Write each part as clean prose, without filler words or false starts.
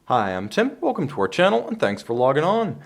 Hi, I'm Tim. Welcome to our channel and thanks for logging on.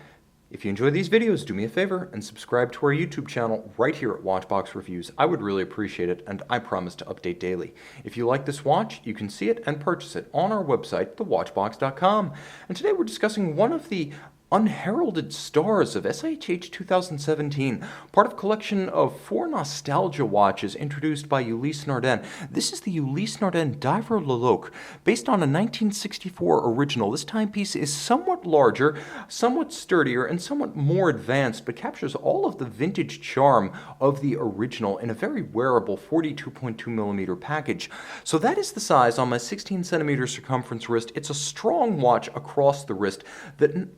If you enjoy these videos, do me a favor and subscribe to our YouTube channel right here at Watchbox Reviews. I would really appreciate it, and I promise to update daily. If you like this watch, you can see it and purchase it on our website, thewatchbox.com. And today we're discussing one of the unheralded stars of SIHH 2017, part of a collection of 4 nostalgia watches introduced by Ulysse Nardin. This is the Ulysse Nardin Diver Le Locle. Based on a 1964 original, this timepiece is somewhat larger, somewhat sturdier, and somewhat more advanced, but captures all of the vintage charm of the original in a very wearable 42.2mm package. So that is the size on my 16cm circumference wrist. It's a strong watch across the wrist that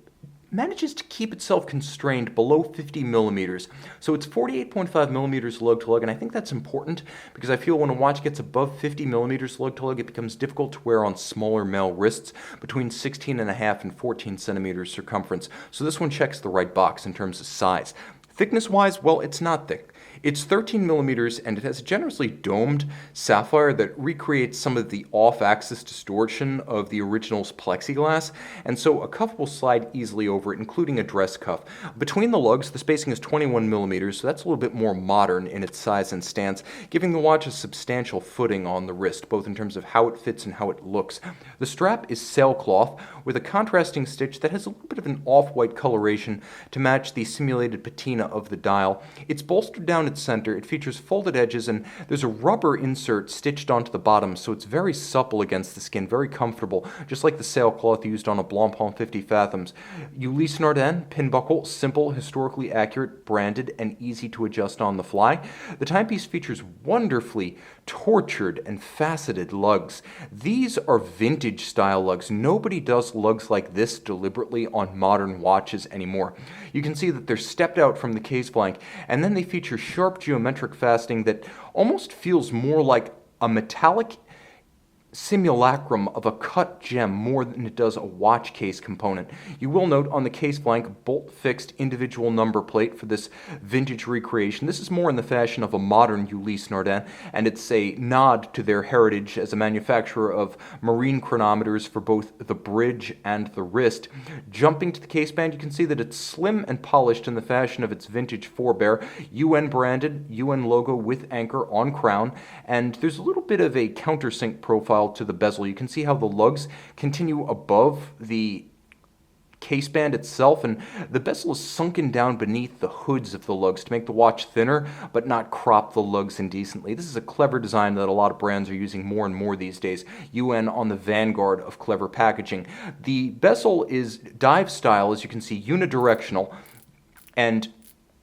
manages to keep itself constrained below 50 millimeters. So it's 48.5 millimeters lug to lug, and I think that's important because I feel when a watch gets above 50 millimeters lug to lug, it becomes difficult to wear on smaller male wrists between 16.5 and 14 centimeters circumference. So this one checks the right box in terms of size. Thickness-wise, well, it's not thick. It's 13 millimeters, and it has a generously domed sapphire that recreates some of the off-axis distortion of the original's plexiglass, and so a cuff will slide easily over it, including a dress cuff. Between the lugs, the spacing is 21 millimeters, so that's a little bit more modern in its size and stance, giving the watch a substantial footing on the wrist, both in terms of how it fits and how it looks. The strap is sailcloth with a contrasting stitch that has a little bit of an off-white coloration to match the simulated patina of the dial. It's bolstered down its center, it features folded edges, and there's a rubber insert stitched onto the bottom, so it's very supple against the skin, very comfortable, just like the sailcloth used on a Blancpain 50 Fathoms. Ulysse Nardin, pin buckle, simple, historically accurate, branded, and easy to adjust on the fly. The timepiece features wonderfully tortured and faceted lugs. These are vintage style lugs. Nobody does lugs like this deliberately on modern watches anymore. You can see that they're stepped out from the case blank, and then they feature sharp geometric faceting that almost feels more like a metallic simulacrum of a cut gem more than it does a watch case component. You will note on the case blank bolt-fixed individual number plate for this vintage recreation. This is more in the fashion of a modern Ulysse Nardin, and it's a nod to their heritage as a manufacturer of marine chronometers for both the bridge and the wrist. Jumping to the case band, you can see that it's slim and polished in the fashion of its vintage forebear, UN branded, UN logo with anchor on crown, and there's a little bit of a countersink profile to the bezel. You can see how the lugs continue above the case band itself, and the bezel is sunken down beneath the hoods of the lugs to make the watch thinner but not crop the lugs indecently. This is a clever design that a lot of brands are using more and more these days. UN on the vanguard of clever packaging. The bezel is dive style, as you can see, unidirectional, and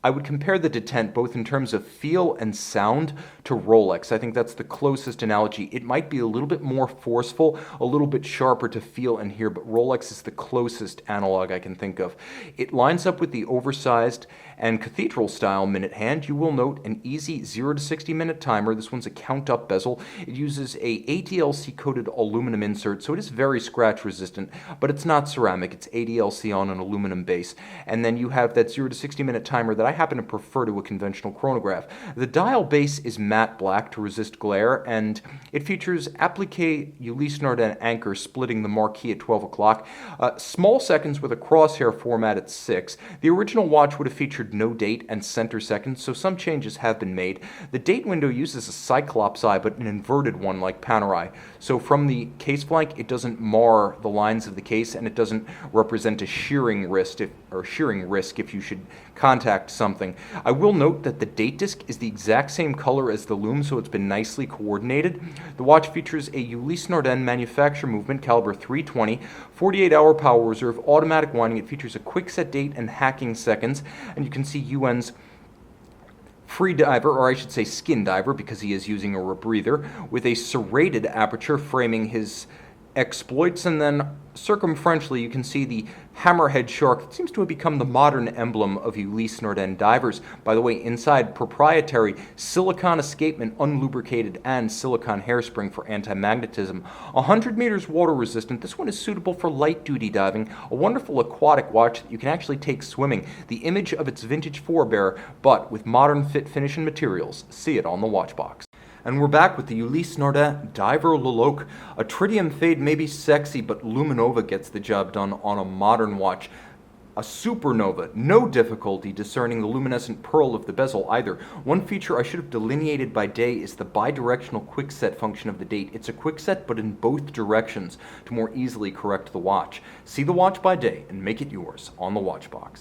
I would compare the detent both in terms of feel and sound to Rolex. I think that's the closest analogy. It might be a little bit more forceful, a little bit sharper to feel and hear, but Rolex is the closest analog I can think of. It lines up with the oversized and cathedral-style minute hand. You will note an easy 0 to 60-minute timer. This one's a count-up bezel. It uses a ADLC-coated aluminum insert, so it is very scratch-resistant, but it's not ceramic. It's ADLC on an aluminum base. And then you have that 0 to 60-minute timer that I happen to prefer to a conventional chronograph. The dial base is matte black to resist glare, and it features applique Ulysse Nardin anchor splitting the marquee at 12 o'clock. Small seconds with a crosshair format at 6. The original watch would have featured no date and center seconds, so some changes have been made. The date window uses a cyclops eye, but an inverted one like Panerai. So from the case flank, it doesn't mar the lines of the case, and it doesn't represent a shearing risk if you should contact something. I will note that the date disc is the exact same color as the lume, so it's been nicely coordinated. The watch features a Ulysse Nardin manufacture movement, caliber 320, 48-hour power reserve, automatic winding. It features a quick set date and hacking seconds, and you can see UN's free diver, or I should say skin diver, because he is using a rebreather, with a serrated aperture framing his exploits, and then circumferentially you can see the hammerhead shark that seems to have become the modern emblem of Ulysse Nardin divers. By the way, inside, proprietary silicone escapement, unlubricated, and silicone hairspring for anti-magnetism. 100 meters water resistant. This one is suitable for light duty diving, a wonderful aquatic watch that you can actually take swimming. The image of its vintage forebear, but with modern fit finish and materials. See it on the watch box. And we're back with the Ulysse Nardin Diver Le Locle. A tritium fade may be sexy, but luminova gets the job done on a modern watch. A supernova, no difficulty discerning the luminescent pearl of the bezel either. One feature I should have delineated by day is the bidirectional quickset function of the date. It's a quickset but in both directions to more easily correct the watch. See the watch by day and make it yours on the Watchbox.